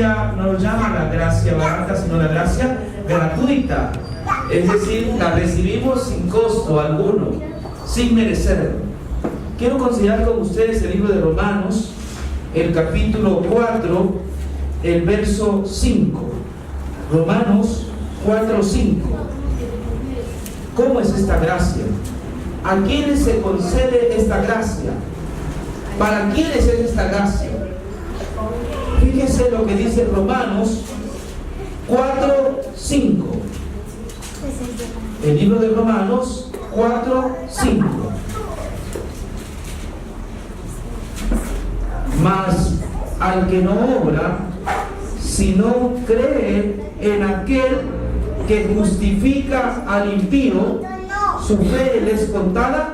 Biblia no llama la gracia barata, sino la gracia gratuita. Es decir, la recibimos sin costo alguno, sin merecer. Quiero considerar con ustedes el libro de Romanos, el capítulo 4, el verso 5. Romanos 4, 5. ¿Cómo es esta gracia? ¿A quiénes se concede esta gracia? ¿Para quiénes es esta gracia? Fíjese lo que dice Romanos 4, 5. El libro de Romanos 4, 5. Mas al que no obra, sino cree en aquel que justifica al impío, su fe le es contada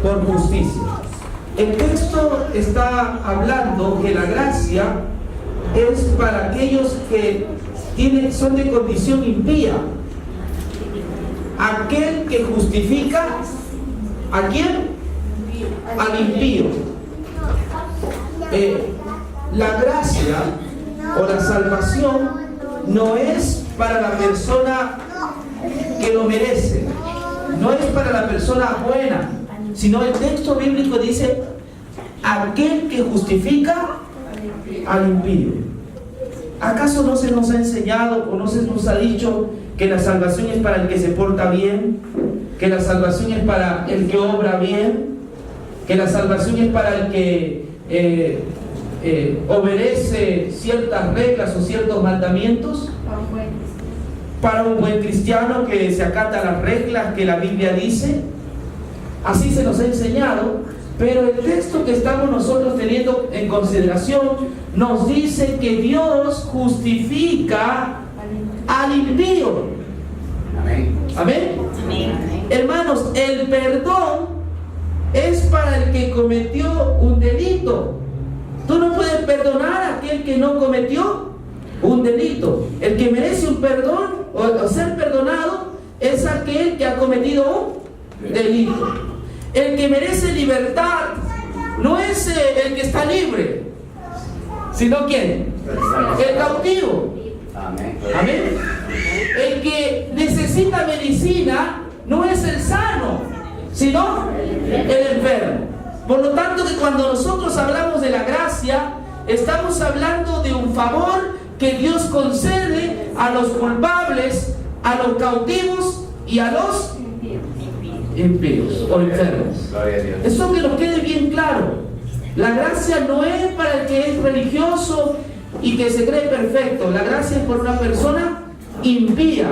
por justicia. El texto está hablando que la gracia es para aquellos que son de condición impía. Aquel que justifica, ¿a quién? Al impío. La gracia o la salvación no es para la persona que lo merece, no es para la persona buena, sino el texto bíblico dice aquel que justifica al impío. ¿Acaso no se nos ha enseñado o no se nos ha dicho que la salvación es para el que se porta bien, que la salvación es para el que obra bien, que la salvación es para el que obedece ciertas reglas o ciertos mandamientos? Para un buen cristiano que se acata las reglas que la Biblia dice. Así se nos ha enseñado, pero el texto que estamos nosotros teniendo en consideración nos dice que Dios justifica al impío. Amén. Amén. Amén. Hermanos, el perdón es para el que cometió un delito. Tú no puedes perdonar a aquel que no cometió un delito. El que merece un perdón o ser perdonado es aquel que ha cometido un delito. El que merece libertad no es el que está libre, sino ¿quién? El cautivo. Amén. Amén. El que necesita medicina no es el sano, sino el enfermo. Por lo tanto, que cuando nosotros hablamos de la gracia, estamos hablando de un favor que Dios concede a los culpables, a los cautivos y a los impíos o enfermos. Eso que nos quede bien claro. La gracia no es para el que es religioso y que se cree perfecto. La gracia es por una persona impía,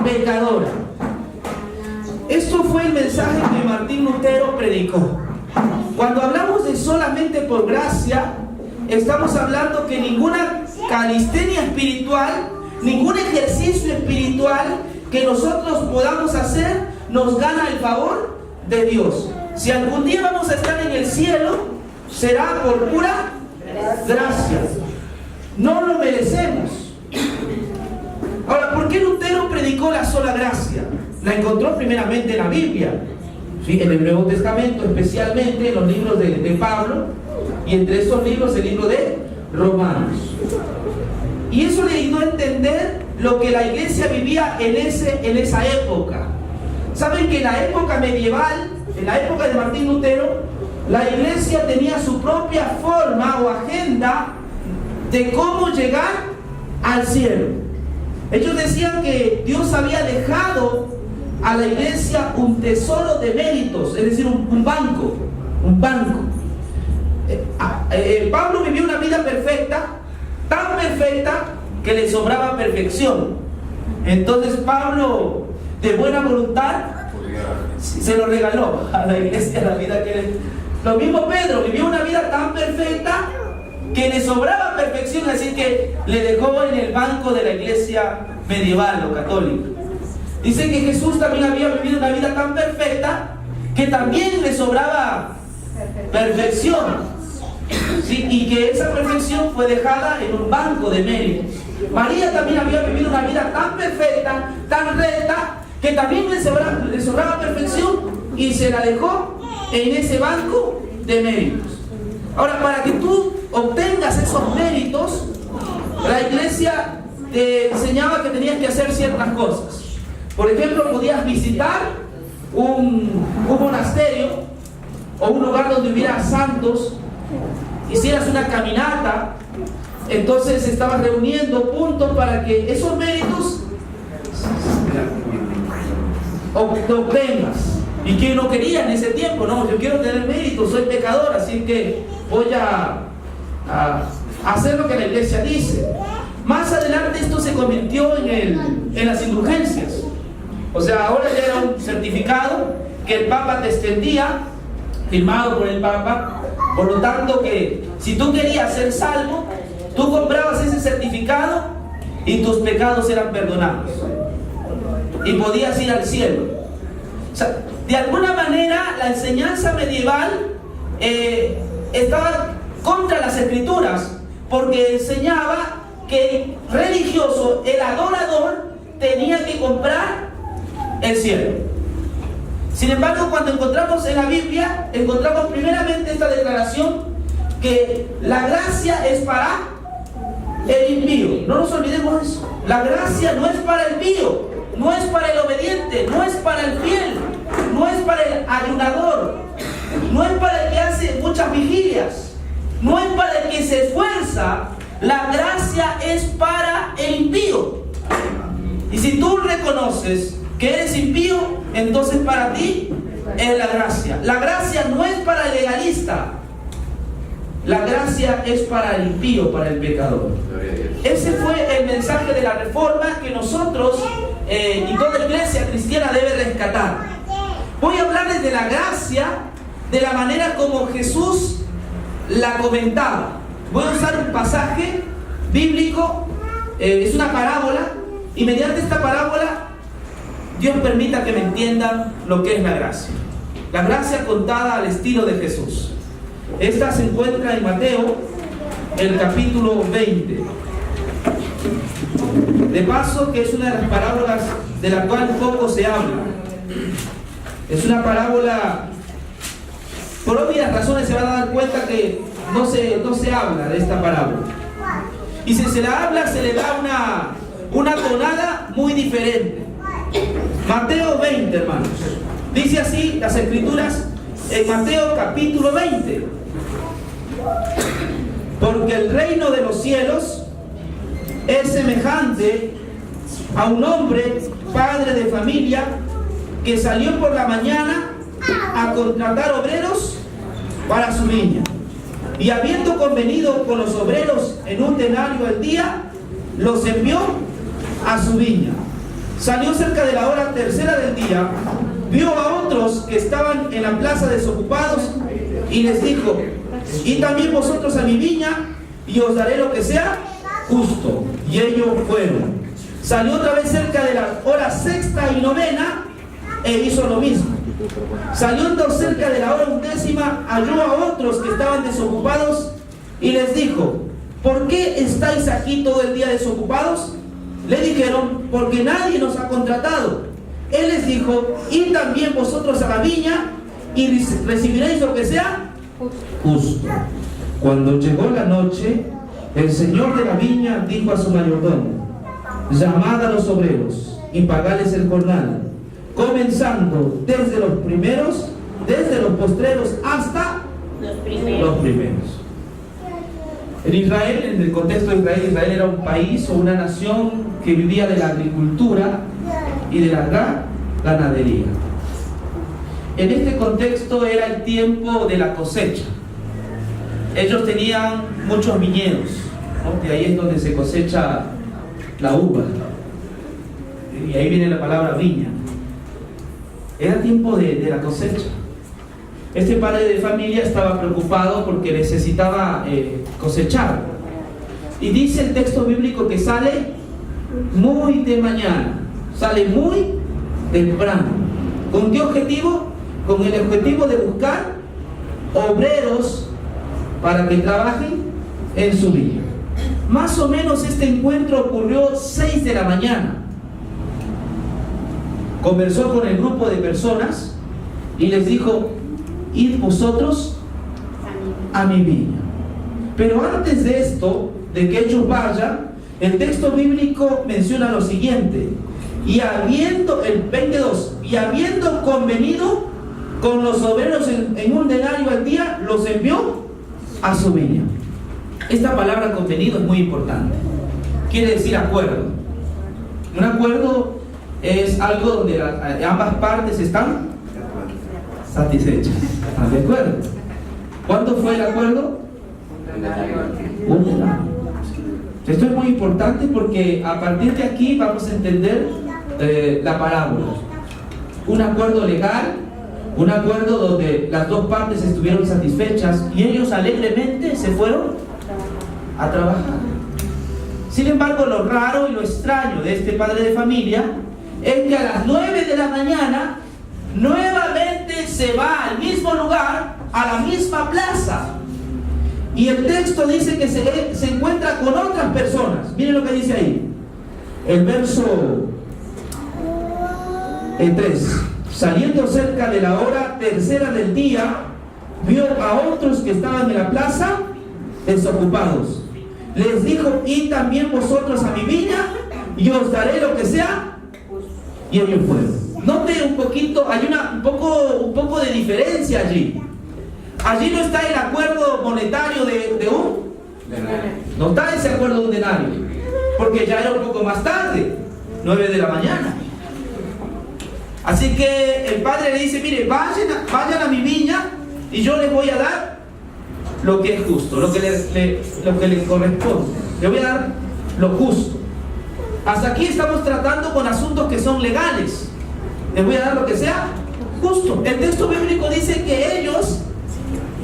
pecadora. Esto fue el mensaje que Martín Lutero predicó. Cuando hablamos de solamente por gracia, estamos hablando que ninguna calistenia espiritual, ningún ejercicio espiritual que nosotros podamos hacer nos gana el favor de Dios. Si algún día vamos a estar en el cielo, será por pura gracia. No lo merecemos. Ahora, ¿por qué Lutero predicó la sola gracia? La encontró primeramente en la Biblia, ¿sí? En el Nuevo Testamento, especialmente en los libros de Pablo, y entre esos libros el libro de Romanos. Y eso le ayudó a entender lo que la iglesia vivía en esa época. Saben que en la época medieval, en la época de Martín Lutero, la iglesia tenía su propia forma o agenda de cómo llegar al cielo. Ellos decían que Dios había dejado a la iglesia un tesoro de méritos, es decir, un banco. Pablo vivió una vida perfecta, tan perfecta que le sobraba perfección. Entonces Pablo, de buena voluntad, se lo regaló a la iglesia, la vida que le... Lo mismo Pedro, vivió una vida tan perfecta que le sobraba perfección, así que le dejó en el banco de la iglesia medieval o católica. Dice que Jesús también había vivido una vida tan perfecta que también le sobraba perfección, ¿sí? Y que esa perfección fue dejada en un banco de méritos. María también había vivido una vida tan perfecta, tan recta, que también le sobraba perfección y se la dejó en ese banco de méritos. Ahora, para que tú obtengas esos méritos, La iglesia te enseñaba que tenías que hacer ciertas cosas. Por ejemplo, podías visitar un monasterio o un lugar donde hubiera santos, hicieras una caminata, entonces estabas reuniendo puntos para que esos méritos te obtengas. ¿Y quién no quería en ese tiempo? No, yo quiero tener méritos, soy pecador, así que voy a hacer lo que la iglesia dice. Más adelante esto se convirtió en las indulgencias. O sea, ahora ya era un certificado que el Papa te extendía, firmado por el Papa. Por lo tanto, que si tú querías ser salvo, tú comprabas ese certificado y tus pecados eran perdonados y podías ir al cielo. O sea, de alguna manera la enseñanza medieval estaba contra las escrituras, porque enseñaba que el religioso, el adorador, tenía que comprar el cielo. Sin embargo, cuando encontramos en la Biblia, encontramos primeramente esta declaración que la gracia es para el impío. No nos olvidemos de eso. La gracia no es para el impío, no es para el obediente, no es para el fiel, no es para el ayunador, no es para el que hace muchas vigilias, no es para el que se esfuerza. La gracia es para el impío. Y si tú reconoces que eres impío, entonces para ti es la gracia. La gracia no es para el legalista. La gracia es para el impío, para el pecador. Ese fue el mensaje de la Reforma que nosotros y toda iglesia cristiana debe rescatar. Voy a hablarles de la gracia de la manera como Jesús la comentaba. Voy a usar un pasaje bíblico, es una parábola, y mediante esta parábola Dios permita que me entiendan lo que es la gracia. La gracia contada al estilo de Jesús. Esta se encuentra en Mateo, el capítulo 20. De paso, que es una de las parábolas de la cual poco se habla. Es una parábola, por obvias razones se van a dar cuenta que no se habla de esta parábola. Y si se la habla, se le da una tonada muy diferente. Mateo 20, hermanos. Dice así las escrituras en Mateo capítulo 20. Porque el reino de los cielos es semejante a un hombre, padre de familia, que salió por la mañana a contratar obreros para su viña. Y habiendo convenido con los obreros en un denario al día, los envió a su viña. Salió cerca de la hora tercera del día, vio a otros que estaban en la plaza desocupados y les dijo: y también vosotros a mi viña, y os daré lo que sea justo. Y ellos fueron. Salió otra vez cerca de la hora sexta y novena e hizo lo mismo. Saliendo cerca de la hora undécima, halló a otros que estaban desocupados y les dijo: ¿por qué estáis aquí todo el día desocupados? Le dijeron: porque nadie nos ha contratado. Él les dijo: id también vosotros a la viña y recibiréis lo que sea justo. Cuando llegó la noche, el señor de la viña dijo a su mayordomo: llamad a los obreros y pagadles el jornal, comenzando desde los postreros hasta los primeros. En Israel, en el contexto de Israel, Israel era un país o una nación que vivía de la agricultura y de la ganadería. En este contexto era el tiempo de la cosecha. Ellos tenían muchos viñedos, ¿no? De ahí es donde se cosecha la uva. Y ahí viene la palabra viña. Era tiempo de la cosecha. Este padre de familia estaba preocupado porque necesitaba cosechar. Y dice el texto bíblico que sale muy de mañana, sale muy temprano. ¿Con qué objetivo? Con el objetivo de buscar obreros para que trabajen en su viña. Más o menos este encuentro ocurrió 6 de la mañana. Conversó con el grupo de personas y les dijo: id vosotros a mi viña. Pero antes de esto, de que ellos vayan, el texto bíblico menciona lo siguiente: y habiendo, el 22, y habiendo convenido con los obreros en un denario al día, los envió a su viña. Esta palabra convenido es muy importante. Quiere decir acuerdo. Un acuerdo es algo donde ambas partes están satisfechas. ¿Están de acuerdo? ¿Cuánto fue el acuerdo? Un denario. Esto es muy importante porque a partir de aquí vamos a entender la parábola. Un acuerdo legal, un acuerdo donde las dos partes estuvieron satisfechas y ellos alegremente se fueron a trabajar. Sin embargo, lo raro y lo extraño de este padre de familia es que a las 9 de la mañana nuevamente se va al mismo lugar, a la misma plaza. Y el texto dice que se encuentra con otras personas. Miren lo que dice ahí. El verso 3. Saliendo cerca de la hora tercera del día, vio a otros que estaban en la plaza desocupados. Les dijo: id también vosotros a mi viña y os daré lo que sea. Y ellos fueron. Note un poquito, hay un poco de diferencia allí. Allí no está el acuerdo monetario de un denario. No está ese acuerdo de un denario, porque ya era un poco más tarde, 9 de la mañana. Así que el padre le dice: mire, vayan a mi viña y yo les voy a dar lo que es justo, lo que les corresponde. Le voy a dar lo justo. Hasta aquí estamos tratando con asuntos que son legales. Les voy a dar lo que sea justo. El texto bíblico dice que ellos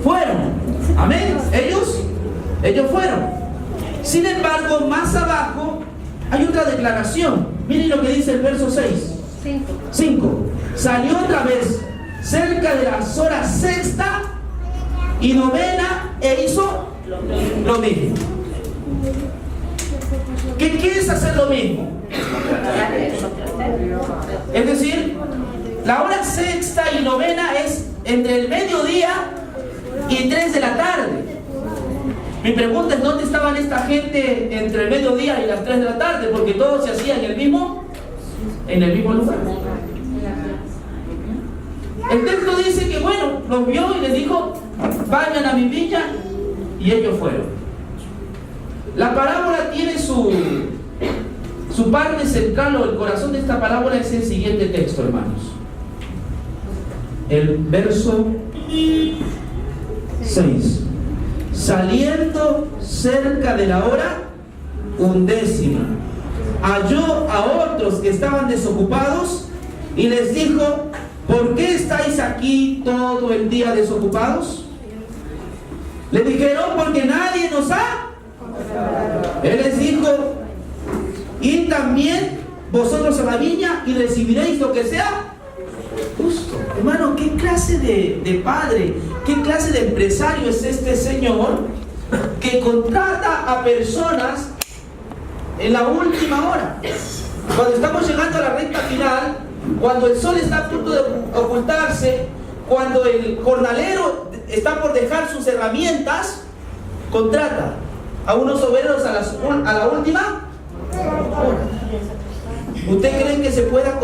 fueron. Amén. Ellos fueron. Sin embargo, más abajo hay otra declaración. Miren lo que dice el verso 6. 5. Salió otra vez cerca de las horas sexta y novena e hizo lo mismo. ¿Qué es hacer lo mismo? Es decir, la hora sexta y novena es entre el mediodía y 3 de la tarde. Mi pregunta es: ¿dónde estaban esta gente entre el mediodía y las 3 de la tarde? Porque todo se hacía en el mismo lugar. El texto dice que, bueno, los vio y les dijo: vayan a mi viña, y ellos fueron. La parábola tiene su parte central, o el corazón de esta parábola es el siguiente texto, hermanos. El verso 6. Saliendo cerca de la hora 11, halló a otros que estaban desocupados y les dijo: ¿por qué estáis aquí todo el día desocupados? Le dijeron: porque nadie nos ha. Él les dijo: id también vosotros a la viña y recibiréis lo que sea justo. Hermano, ¿qué clase de padre, qué clase de empresario es este señor que contrata a personas en la última hora? Cuando estamos llegando a la recta final, cuando el sol está a punto de ocultarse, cuando el jornalero está por dejar sus herramientas, contrata a unos obreros a la última hora. ¿Usted cree que se pueda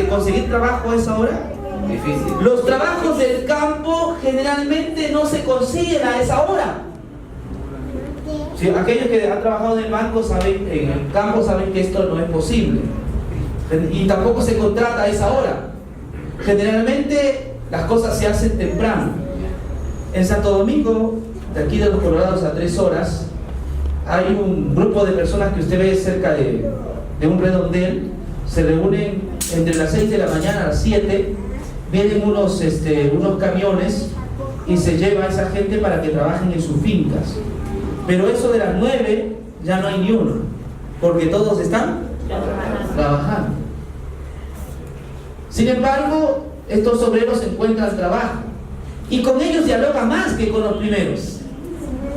conseguir trabajo a esa hora? Difícil. Los trabajos del campo generalmente no se consiguen a esa hora. Sí, aquellos que han trabajado en el banco saben, en el campo saben que esto no es posible. Y tampoco se contrata a esa hora. Generalmente las cosas se hacen temprano. En Santo Domingo, de aquí de los Colorados a 3 horas, hay un grupo de personas que usted ve cerca de un redondel. Se reúnen entre las 6 de la mañana a las 7. Vienen unos camiones y se lleva a esa gente para que trabajen en sus fincas. Pero eso de las 9 ya no hay ni uno, porque todos están trabajando. Sin embargo, estos obreros encuentran trabajo y con ellos dialoga más que con los primeros.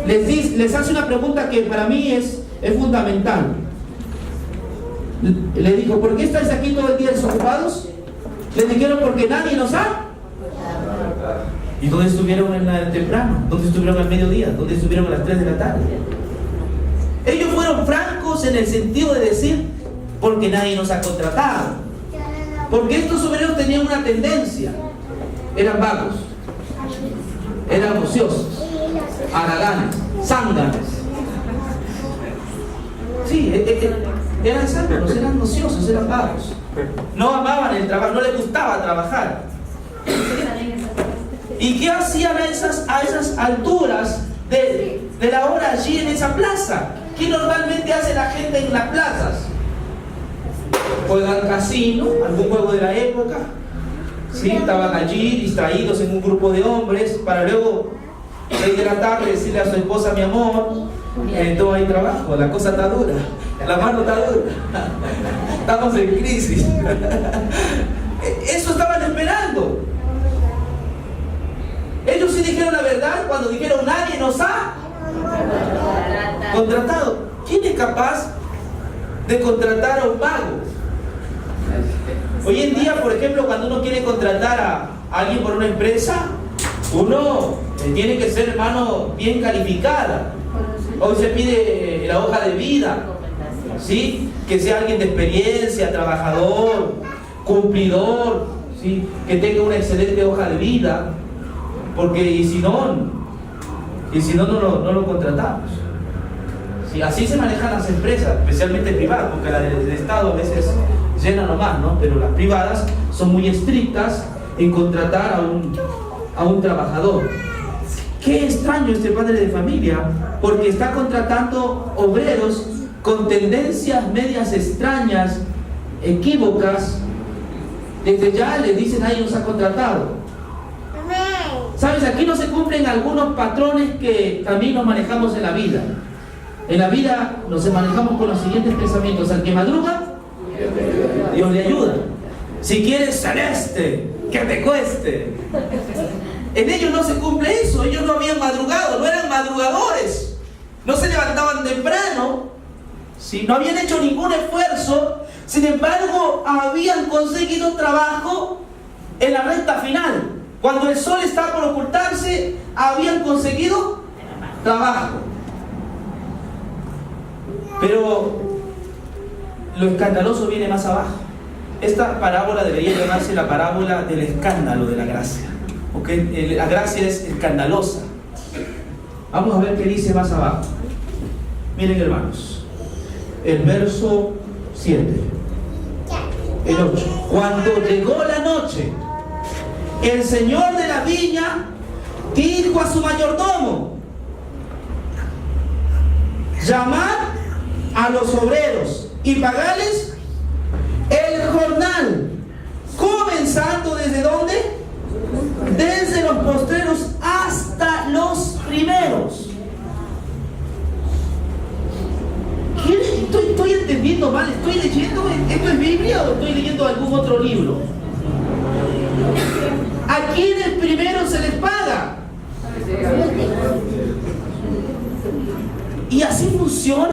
Les hace una pregunta que para mí es fundamental. Le dijo: ¿por qué estáis aquí todo el día desocupados? Les dijeron: porque nadie nos ha. ¿Y dónde estuvieron temprano? ¿Dónde estuvieron al mediodía? ¿Dónde estuvieron a las 3 de la tarde? Ellos fueron francos vagos en el sentido de decir, porque nadie nos ha contratado. Porque estos obreros tenían una tendencia. Eran vagos, eran ociosos, haraganes, zánganos. Sí, eran zánganos, eran ociosos, eran vagos. No amaban el trabajo, no les gustaba trabajar. ¿Y qué hacían a esas alturas de la hora allí en esa plaza? ¿Qué normalmente hace la gente en las plazas? Juegan casino, algún juego de la época. ¿Sí? Estaban allí distraídos en un grupo de hombres para luego 6 de la tarde decirle a su esposa, mi amor, no hay trabajo, la cosa está dura, la mano está dura, estamos en crisis. Eso estaban esperando. Ellos sí dijeron la verdad cuando dijeron, nadie nos ha contratado. ¿Quién es capaz de contratar a un vago? Hoy en día, por ejemplo, cuando uno quiere contratar a alguien por una empresa, uno tiene que ser, hermano, bien calificada. Hoy se pide la hoja de vida, ¿sí? Que sea alguien de experiencia, trabajador, cumplidor, ¿sí? Que tenga una excelente hoja de vida, porque y si no lo contratamos. ¿Sí? Así se manejan las empresas, especialmente privadas, porque la del Estado a veces llena nomás, ¿no? Pero las privadas son muy estrictas en contratar a un trabajador. Qué extraño este padre de familia, porque está contratando obreros con tendencias medias extrañas, equívocas. Desde ya les dicen, nadie nos ha contratado. ¿Sabes? Aquí no se cumplen algunos patrones que también nos manejamos en la vida. En la vida nos manejamos con los siguientes pensamientos: al que madruga, Dios le ayuda. Si quieres celeste, que te cueste. En ellos no se cumple eso. Ellos no habían madrugado, no eran madrugadores, no se levantaban temprano, ¿sí? No habían hecho ningún esfuerzo. Sin embargo, habían conseguido trabajo en la recta final. Cuando el sol está por ocultarse, habían conseguido trabajo. Pero lo escandaloso viene más abajo. Esta parábola debería llamarse la parábola del escándalo de la gracia. ¿Okay? La gracia es escandalosa. Vamos a ver qué dice más abajo. Miren, hermanos, el verso 7, el 8. Cuando llegó la noche, el señor de la viña dijo a su mayordomo: llamad a los obreros y pagarles el jornal, comenzando ¿desde dónde? Desde los postreros hasta los primeros. ¿Estoy entendiendo mal? ¿Estoy leyendo? ¿Esto es Biblia o estoy leyendo algún otro libro? ¿A quiénes primero se les paga? Y así funciona.